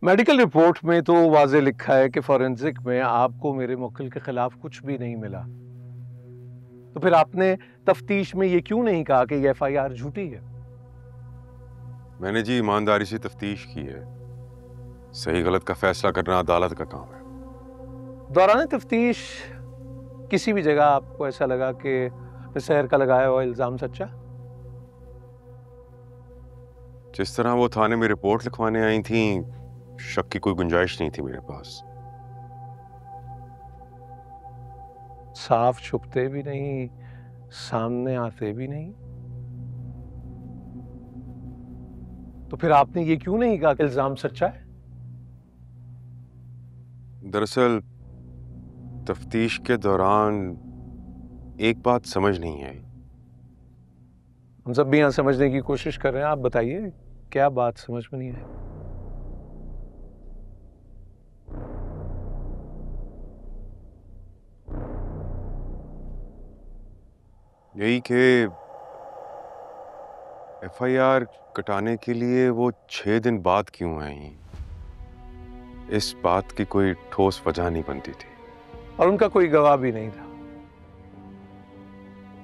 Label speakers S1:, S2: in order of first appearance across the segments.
S1: Medical report में तो वाज़े लिखा है कि फॉरेंसिक में आपको मेरे मुवक्किल के खिलाफ कुछ भी नहीं मिला। तो फिर आपने तफ्तीश में ये क्यों नहीं कहा कि ये एफआईआर झूठी है?
S2: मैंने जी ईमानदारी से तफ्तीश की है। सही गलत का फैसला करना अदालत का काम है।
S1: दौरान तफ्तीश किसी भी जगह आपको ऐसा लगा कि मिस्टर का लगाया हुआ इल्जाम सच्चा?
S2: जिस तरह वो थाने में रिपोर्ट लिखवाने आई थी, शक की कोई गुंजाइश नहीं थी मेरे पास।
S1: साफ छुपते भी नहीं, सामने आते भी नहीं। तो फिर आपने ये क्यों नहीं कहा कि इल्जाम सच्चा है?
S2: दरअसल तफ्तीश के दौरान एक बात समझ नहीं आई।
S1: हम सब भी यहां समझने की कोशिश कर रहे हैं, आप बताइए क्या बात समझ में नहीं आई?
S2: यही कि एफआईआर कटाने के लिए वो 6 दिन बाद क्यों आई, इस बात की कोई ठोस वजह नहीं बनती थी।
S1: और उनका कोई गवाह भी नहीं था?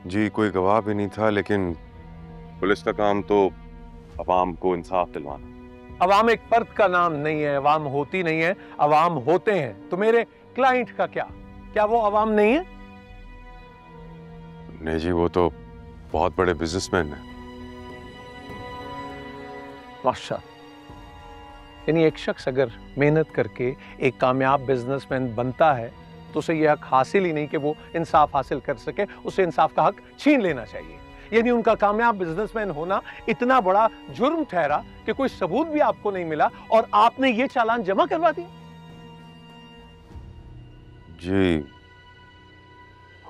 S2: जी, कोई गवाह भी नहीं था, लेकिन पुलिस का काम तो अवाम को इंसाफ दिलवाना।
S1: अवाम एक फर्द का नाम नहीं है, अवाम होती नहीं है, अवाम होते हैं। तो मेरे क्लाइंट का क्या वो अवाम नहीं है?
S2: नहीं जी, वो तो बहुत बड़े बिजनेसमैन हैं।
S1: माशाअल्लाह। यानी एक शख्स अगर मेहनत करके एक कामयाब बिजनेसमैन बनता है तो उसे यह हक हासिल ही नहीं कि वो इंसाफ हासिल कर सके, उसे इंसाफ का हक छीन लेना चाहिए। यानी उनका कामयाब बिजनेसमैन होना इतना बड़ा जुर्म ठहरा कि कोई सबूत भी आपको नहीं मिला और आपने ये चालान जमा करवा दिया।
S2: जी,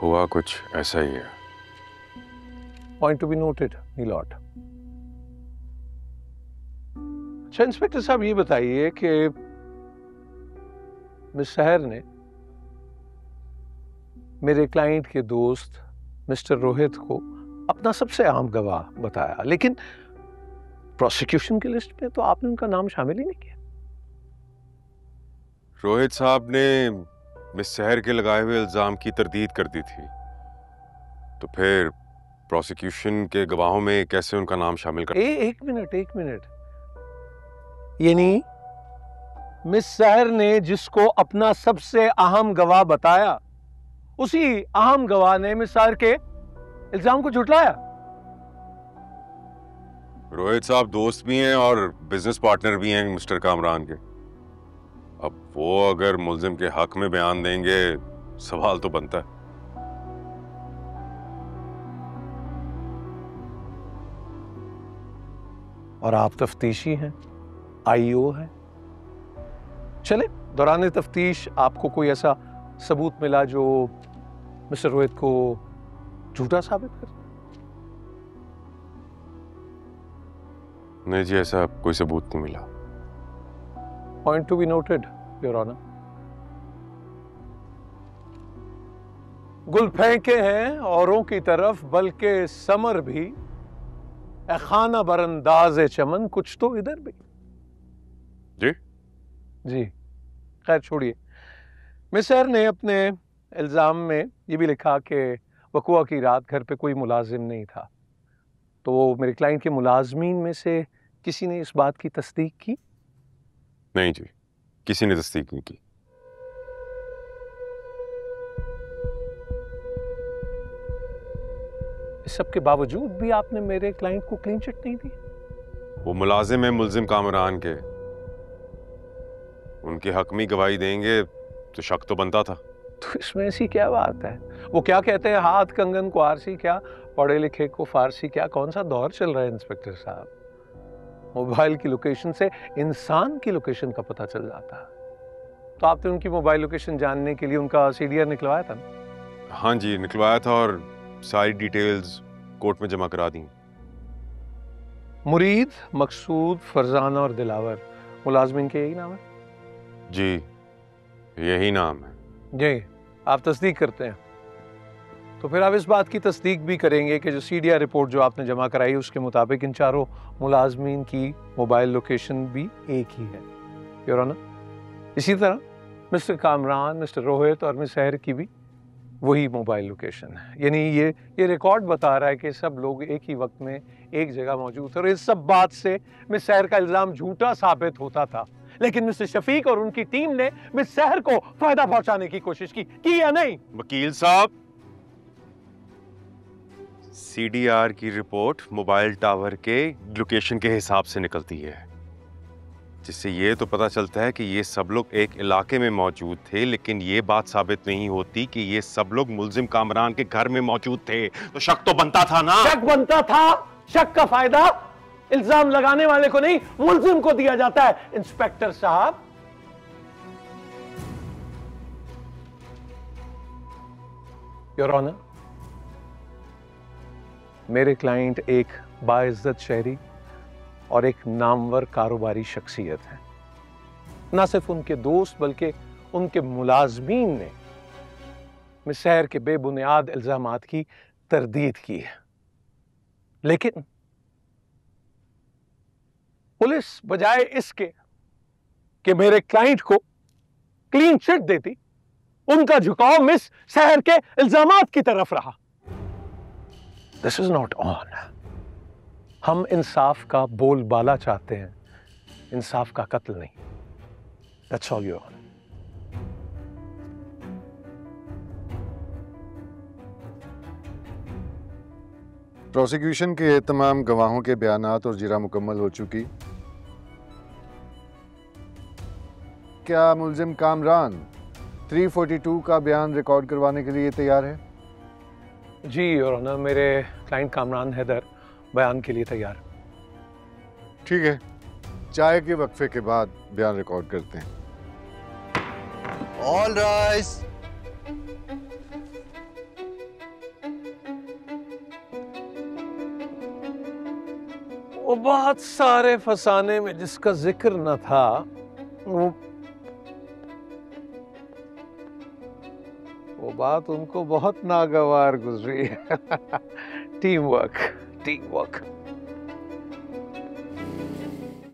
S2: हुआ कुछ ऐसा ही है।
S1: पॉइंट टू बी नोटेड, नीलॉट। अच्छा इंस्पेक्टर साहब, ये बताइए कि मिस सहर ने मेरे क्लाइंट के दोस्त मिस्टर रोहित को अपना सबसे अहम गवाह बताया, लेकिन प्रोसिक्यूशन की लिस्ट में तो आपने उनका नाम शामिल ही नहीं किया।
S2: रोहित साहब ने मिस सहर के लगाए हुए इल्जाम की तरदीद कर दी थी, तो फिर प्रोसिक्यूशन के गवाहों में कैसे उनका नाम शामिल कर?
S1: एक मिनट। यानी मिस सहर ने जिसको अपना सबसे अहम गवाह बताया, उसी अहम गवाह ने मिस सहर के इल्जाम को झुटलाया।
S2: रोहित साहब दोस्त भी हैं और बिजनेस पार्टनर भी हैं मिस्टर कामरान के। अब वो अगर मुल्जिम के हक में बयान देंगे, सवाल तो बनता है।
S1: और आप तफ्तीशी हैं, आईओ हैं। चले, दौरान तफ्तीश आपको कोई ऐसा सबूत मिला जो मिस्टर रोहित को झूठा साबित कर?
S2: नहीं जी, ऐसा कोई सबूत नहीं मिला।
S1: Point to be noted, your honour. गुल फेंके हैं औरों की तरफ, बल्कि समर भी ए खाना बरंदाज चमन, कुछ तो इधर भी। जी खैर छोड़िए। मिस्टर ने अपने इल्जाम में ये भी लिखा कि वक़ुआ की रात घर पे कोई मुलाजिम नहीं था। तो मेरे क्लाइंट के मुलाजमीन में से किसी ने इस बात की तस्दीक की?
S2: नहीं जी, किसी ने तस्दीक नहीं की।
S1: इस सब के बावजूद भी आपने मेरे क्लाइंट को क्लीन चिट नहीं दी?
S2: वो मुलाजिम है मुल्जिम कामरान के, उनके हक में गवाही देंगे तो शक तो बनता था।
S1: तो इसमें ऐसी क्या बात है? वो क्या कहते हैं, हाथ कंगन को आरसी क्या, पढ़े लिखे को फारसी क्या। कौन सा दौर चल रहा है इंस्पेक्टर साहब? मोबाइल की लोकेशन से इंसान की लोकेशन का पता चल जाता है। तो आपने उनकी मोबाइल लोकेशन जानने के लिए उनका सीडीआर निकलवाया था ना?
S2: हाँ जी, निकलवाया था और सारी डिटेल्स कोर्ट में जमा करा दी।
S1: मुरीद, मकसूद, फरजाना और दिलावर मुलाजमिन के यही नाम है?
S2: जी, यही नाम है।
S1: जी, आप तस्दीक करते हैं? तो फिर आप इस बात की तस्दीक भी करेंगे कि जो सीडीआर रिपोर्ट जो आपने जमा कराई उसके मुताबिक इन चारों मुलाजमीन की मोबाइल लोकेशन भी एक ही है? योर ऑनर, इसी तरह मिस्टर कामरान, मिस्टर रोहित और मिस सहर की भी वही मोबाइल लोकेशन है। यानी ये रिकॉर्ड बता रहा है कि सब लोग एक ही वक्त में एक जगह मौजूद थे और इस सब बात से मिस सहर का इल्जाम झूठा साबित होता था। लेकिन मिस्टर शफीक और उनकी टीम ने मिस सहर को फायदा पहुंचाने की कोशिश की या नहीं?
S2: वकील साहब, सीडीआर की रिपोर्ट मोबाइल टावर के लोकेशन के हिसाब से निकलती है, जिससे ये तो पता चलता है कि ये सब लोग एक इलाके में मौजूद थे, लेकिन ये बात साबित नहीं होती कि ये सब लोग मुल्जिम कामरान के घर में मौजूद थे। तो शक तो बनता था ना?
S1: शक बनता था। शक का फायदा इल्जाम लगाने वाले को नहीं, मुल्जिम को दिया जाता है। इंस्पेक्टर साहब, योर ऑनर, मेरे क्लाइंट एक बाइज्जत शहरी और एक नामवर कारोबारी शख्सियत है। ना सिर्फ उनके दोस्त बल्कि उनके मुलाजमीन ने मिस सहर के बेबुनियाद इल्जामात की तरदीद की है। लेकिन पुलिस बजाय इसके कि मेरे क्लाइंट को क्लीन चिट देती, उनका झुकाव मिस सहर के इल्जामात की तरफ रहा। This is not on. हम इंसाफ का बोलबाला चाहते हैं, इंसाफ का कत्ल नहीं। That's all your honour.
S3: Prosecution के तमाम गवाहों के बयानात और जिरा मुकम्मल हो चुकी। क्या मुल्जिम कामरान 342 का बयान रिकॉर्ड करवाने के लिए तैयार है?
S1: जी योर ऑनर, मेरे क्लाइंट कामरान हैदर बयान के लिए तैयार।
S3: ठीक है, चाय के वक्फे के बाद बयान रिकॉर्ड करते हैं।
S4: All rise.
S1: वो बहुत सारे फसाने में जिसका जिक्र न था, वो बात उनको बहुत नागवार गुजरी। Team work, team work.